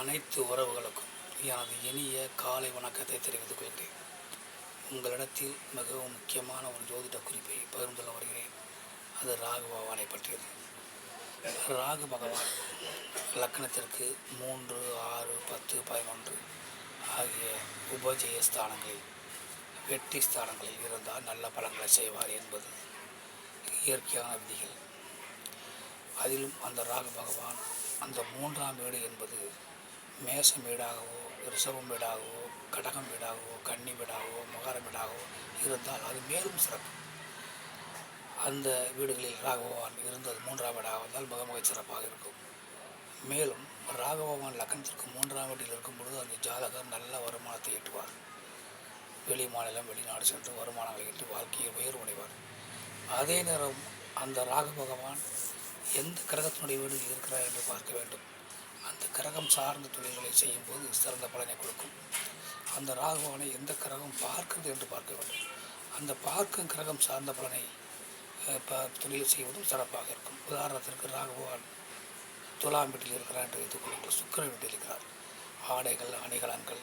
அனைத்து உறவுகளுக்கும் எனது இனிய காலை வணக்கத்தை தெரிவித்துக் கொள்கிறேன். உங்களிடத்தில் மிகவும் முக்கியமான ஒரு ஜோதிட குறிப்பை பகிர்ந்து கொள்ள வருகிறேன். அது ராகு பகவானை பற்றியது. ராகு பகவான் லக்னத்திற்கு 3, 6, 10, 11 ஆகிய உபஜய ஸ்தானங்களில் வெற்றி ஸ்தானங்களில் இருந்தால் நல்ல பலன்களை செய்வார் என்பது இயற்கையான விதிகள். அதிலும் அந்த ராகு பகவான் அந்த 3ஆம் வீடு என்பது மேசம் வீடாகவோ, ரிஷபம் வீடாகவோ, கடகம் வீடாகவோ, கன்னி வீடாகவோ, மகரம் வீடாகவோ இருந்தால் அது மேலும் சிறப்பு. அந்த வீடுகளில் ராகபகவான் இருந்தது 3ஆம் வீடாக வந்தால் மிக சிறப்பாக இருக்கும். மேலும் ராகபகவான் லக்னத்திற்கு 3ஆம் வீட்டில் இருக்கும் பொழுது அந்த ஜாதகர் நல்ல வருமானத்தை ஈட்டுவார். வெளி மாநிலம், வெளிநாடு சென்று வருமானங்களை ஈட்டு வாழ்க்கையை உயர்வடைவார். அதே நேரம் அந்த ராகு பகவான் எந்த கிரகத்தினுடைய வீடுகள் இருக்கிறார் என்று பார்க்க வேண்டும். அந்த கிரகம் சார்ந்த தொழில்களை செய்யும்போது சிறந்த பலனை கொடுக்கும். அந்த ராகுவானை எந்த கிரகம் பார்க்கிறது என்று பார்க்க வேண்டும். அந்த பார்க்கும் கிரகம் சார்ந்த பலனை தொழில் செய்வதும் சிறப்பாக இருக்கும். உதாரணத்திற்கு ராகுவான் துலாம் வீட்டில் இருக்கிறார் என்று வைத்துக் கொள்ளுங்கள். சுக்கிரன் வீட்டில் இருக்கிறார். ஆடைகள், அணிகலன்கள்,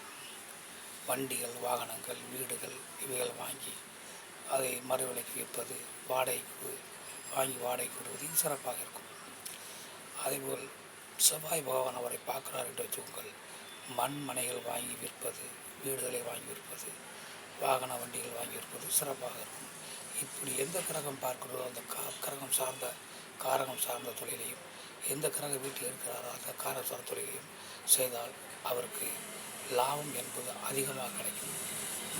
வண்டிகள், வாகனங்கள், வீடுகள் இவைகள் வாங்கி அதை மறுவிலைக்கு விற்பது, வாடகைக்கு வாங்கி வாடகைக்கு விடுவது இது சிறப்பாக இருக்கும். அதேபோல் செவ்வாய் பகவான் அவரை பார்க்கிறார் என்று வச்சுக்கோங்கள். மண் மனைகள் வாங்கி விற்பது, வீடுகளை வாங்கி விற்பது, வாகன வண்டிகள் வாங்கி விற்பது சிறப்பாக இருக்கும். இப்படி எந்த கிரகம் பார்க்கிறதோ அந்த காரகம் சார்ந்த தொழிலையும், எந்த கிரக வீட்டில் இருக்கிறாரோ அந்த காரகம் சார்ந்த தொழிலையும் செய்தால் அவருக்கு லாபம் என்பது அதிகமாக கிடைக்கும்.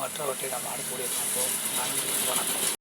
மற்றவற்றை நாம் அடுத்தபடியாக காண்போம். நன்றி, வணக்கம்.